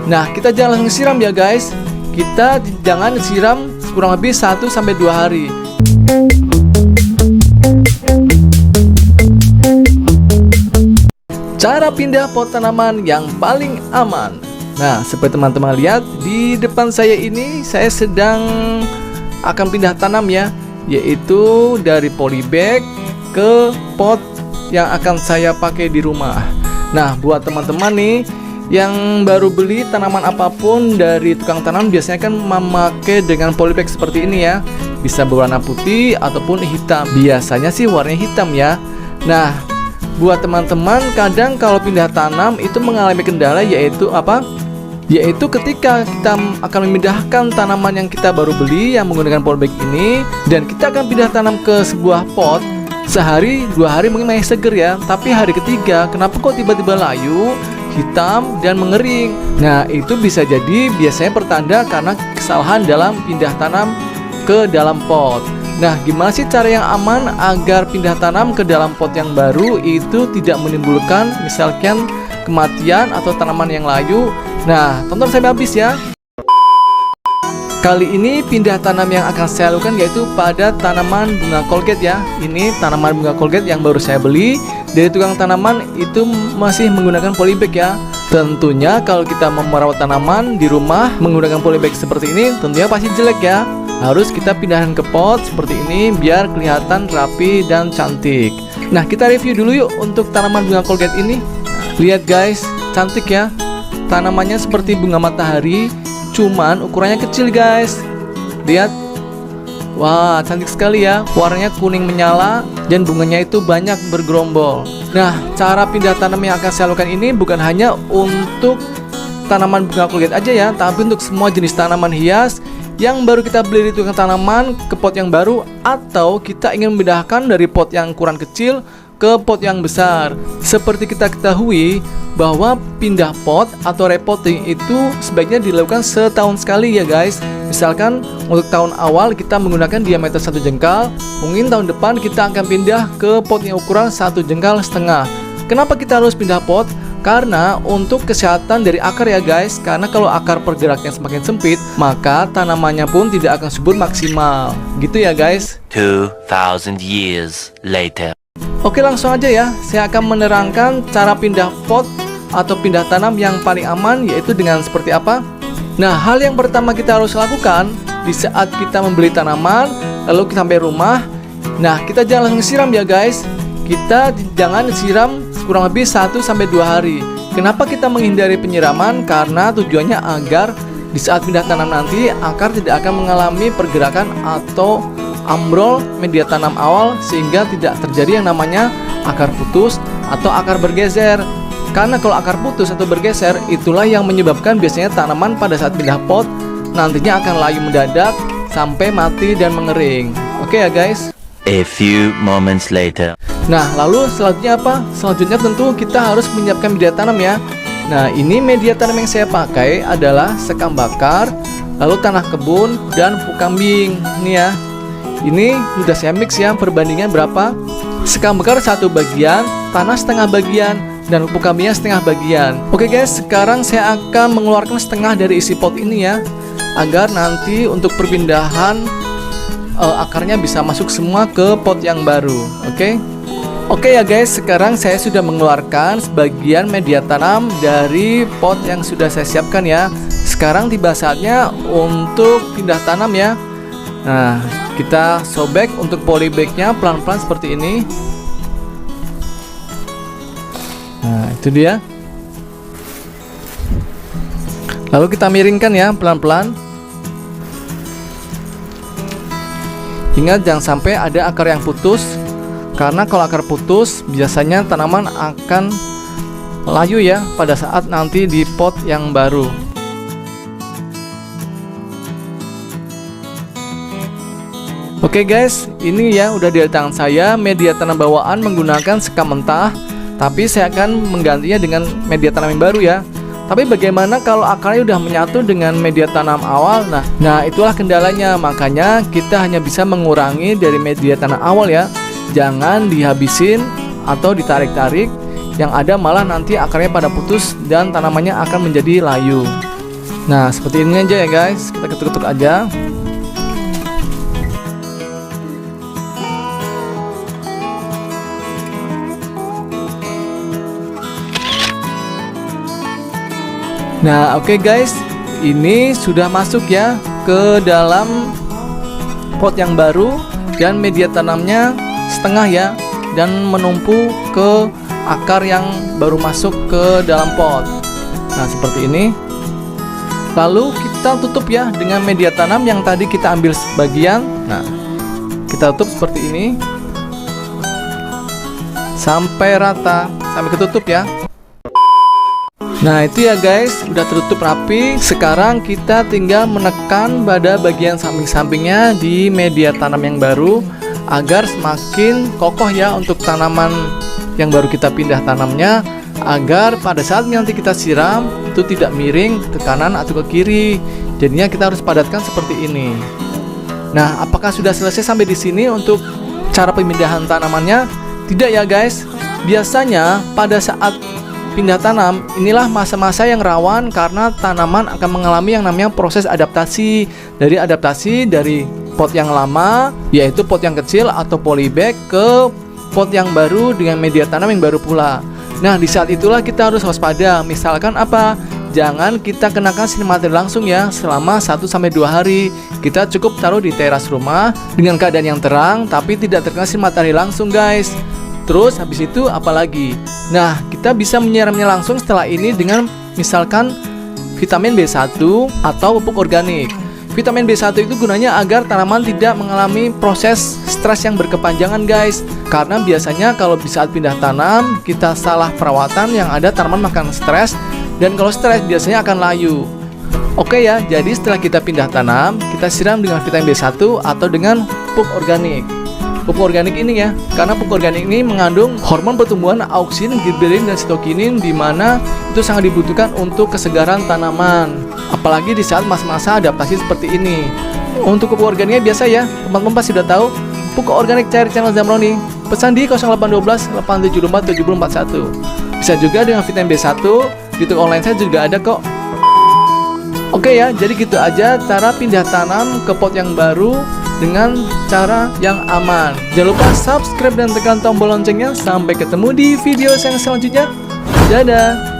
Nah, kita jangan langsung siram ya guys. Kita jangan siram kurang lebih 1-2 hari. Cara pindah pot tanaman yang paling aman. Nah, seperti teman-teman lihat di depan saya ini, saya sedang akan pindah tanam ya, yaitu dari polybag ke pot yang akan saya pakai di rumah. Nah, buat teman-teman nih yang baru beli tanaman apapun dari tukang tanam, biasanya kan memakai dengan polybag seperti ini ya. Bisa berwarna putih ataupun hitam. Biasanya sih warnanya hitam ya. Nah, buat teman-teman kadang kalau pindah tanam itu mengalami kendala, yaitu apa? Yaitu ketika kita akan memindahkan tanaman yang kita baru beli yang menggunakan polybag ini, dan kita akan pindah tanam ke sebuah pot. Sehari 2 hari mungkin masih seger ya, tapi hari ketiga kenapa kok tiba-tiba layu, hitam, dan mengering. Nah, itu bisa jadi biasanya pertanda karena kesalahan dalam pindah tanam ke dalam pot. Nah, gimana sih cara yang aman agar pindah tanam ke dalam pot yang baru itu tidak menimbulkan misalkan kematian atau tanaman yang layu? Nah, tonton sampai habis ya. Kali ini pindah tanam yang akan saya lakukan yaitu pada tanaman bunga Colgate ya. Ini tanaman bunga Colgate yang baru saya beli dari tukang tanaman, itu masih menggunakan polybag ya. Tentunya kalau kita merawat tanaman di rumah menggunakan polybag seperti ini tentunya pasti jelek ya. Harus kita pindahkan ke pot seperti ini biar kelihatan rapi dan cantik. Nah, kita review dulu yuk untuk tanaman bunga Colgate ini. Lihat guys, cantik ya. Tanamannya seperti bunga matahari, cuman ukurannya kecil guys. Lihat. Wah, cantik sekali ya. Warnanya kuning menyala dan bunganya itu banyak bergerombol. Nah, cara pindah tanam yang akan saya lakukan ini bukan hanya untuk tanaman bunga Colgate aja ya, tapi untuk semua jenis tanaman hias yang baru kita beli di tukang tanaman ke pot yang baru, atau kita ingin memindahkan dari pot yang ukuran kecil ke pot yang besar. Seperti kita ketahui bahwa pindah pot atau repotting itu sebaiknya dilakukan setahun sekali ya guys. Misalkan untuk tahun awal kita menggunakan diameter 1 jengkal, mungkin tahun depan kita akan pindah ke pot yang ukuran 1,5 jengkal. Kenapa kita harus pindah pot? Karena untuk kesehatan dari akar ya guys. Karena kalau akar pergeraknya semakin sempit, maka tanamannya pun tidak akan subur maksimal. Gitu ya guys. 2000 years later. Oke, langsung aja ya. Saya akan menerangkan cara pindah pot atau pindah tanam yang paling aman, yaitu dengan seperti apa. Nah, hal yang pertama kita harus lakukan di saat kita membeli tanaman lalu kita sampai rumah. Nah, kita jangan langsung siram ya guys. Kita jangan siram kurang lebih 1-2 hari. Kenapa kita menghindari penyiraman? Karena tujuannya agar di saat pindah tanam nanti akar tidak akan mengalami pergerakan atau ambrol media tanam awal, sehingga tidak terjadi yang namanya akar putus atau akar bergeser. Karena kalau akar putus atau bergeser, itulah yang menyebabkan biasanya tanaman pada saat pindah pot nantinya akan layu mendadak sampai mati dan mengering. Oke ya guys. A few moments later. Nah, lalu selanjutnya apa? Selanjutnya tentu kita harus menyiapkan media tanam ya. Nah, ini media tanam yang saya pakai adalah sekam bakar, lalu tanah kebun, dan pupuk kambing. Ini ya. Ini sudah saya mix ya, perbandingan berapa? Sekam bakar 1 bagian, tanah setengah bagian, dan pupuk kambingnya setengah bagian. Oke guys, sekarang saya akan mengeluarkan setengah dari isi pot ini ya, agar nanti untuk perpindahan akarnya bisa masuk semua ke pot yang baru. Oke ya guys, sekarang saya sudah mengeluarkan sebagian media tanam dari pot yang sudah saya siapkan ya. Sekarang tiba saatnya untuk pindah tanam ya. Nah, kita sobek untuk polybagnya pelan-pelan seperti ini. Nah, itu dia. Lalu kita miringkan ya pelan-pelan. Ingat jangan sampai ada akar yang putus, karena kalau akar putus biasanya tanaman akan layu ya pada saat nanti di pot yang baru. Oke guys, ini ya udah di tangan saya media tanam bawaan menggunakan sekam mentah, tapi saya akan menggantinya dengan media tanam yang baru ya. Tapi bagaimana kalau akarnya udah menyatu dengan media tanam awal? Nah itulah kendalanya. Makanya kita hanya bisa mengurangi dari media tanam awal ya. Jangan dihabisin atau ditarik-tarik, yang ada malah nanti akarnya pada putus dan tanamannya akan menjadi layu. Nah, seperti ini aja ya guys. Kita ketuk-ketuk aja. Nah, oke guys, ini sudah masuk ya ke dalam pot yang baru dan media tanamnya setengah ya, dan menumpu ke akar yang baru masuk ke dalam pot. Nah, seperti ini. Lalu kita tutup ya dengan media tanam yang tadi kita ambil sebagian. Nah, kita tutup seperti ini sampai rata, sampai ketutup ya. Nah, itu ya guys, udah tertutup rapi. Sekarang kita tinggal menekan pada bagian samping-sampingnya di media tanam yang baru agar semakin kokoh ya untuk tanaman yang baru kita pindah tanamnya, agar pada saat nanti kita siram itu tidak miring ke kanan atau ke kiri. Jadinya kita harus padatkan seperti ini. Nah, apakah sudah selesai sampai di sini untuk cara pemindahan tanamannya? Tidak ya guys. Biasanya pada saat pindah tanam, inilah masa-masa yang rawan karena tanaman akan mengalami yang namanya proses adaptasi. Dari pot yang lama, yaitu pot yang kecil atau polybag, ke pot yang baru dengan media tanam yang baru pula. Nah, di saat itulah kita harus waspada. Misalkan apa? Jangan kita kenakan sinar matahari langsung ya selama 1-2 hari. Kita cukup taruh di teras rumah dengan keadaan yang terang tapi tidak terkena sinar matahari langsung guys. Terus habis itu apalagi? Nah, kita bisa menyiramnya langsung setelah ini dengan misalkan vitamin B1 atau pupuk organik. Vitamin B1 itu gunanya agar tanaman tidak mengalami proses stres yang berkepanjangan guys. Karena biasanya kalau di saat pindah tanam kita salah perawatan, yang ada tanaman makan stres, dan kalau stres biasanya akan layu. Oke ya, jadi setelah kita pindah tanam, kita siram dengan vitamin B1 atau dengan pupuk organik. Pupuk organik ini ya, karena pupuk organik ini mengandung hormon pertumbuhan auksin, gibberellin, dan sitokinin, di mana itu sangat dibutuhkan untuk kesegaran tanaman, apalagi di saat masa-masa adaptasi seperti ini. Untuk pupuk organiknya biasa ya, teman-teman pasti sudah tahu, pupuk organik cair channel Zamroni. Pesan di 0812 874 7041. Bisa juga dengan vitamin B1, di toko online saya juga ada kok. Oke ya, jadi gitu aja cara pindah tanam ke pot yang baru dengan cara yang aman. Jangan lupa subscribe dan tekan tombol loncengnya. Sampai ketemu di video yang selanjutnya. Dadah.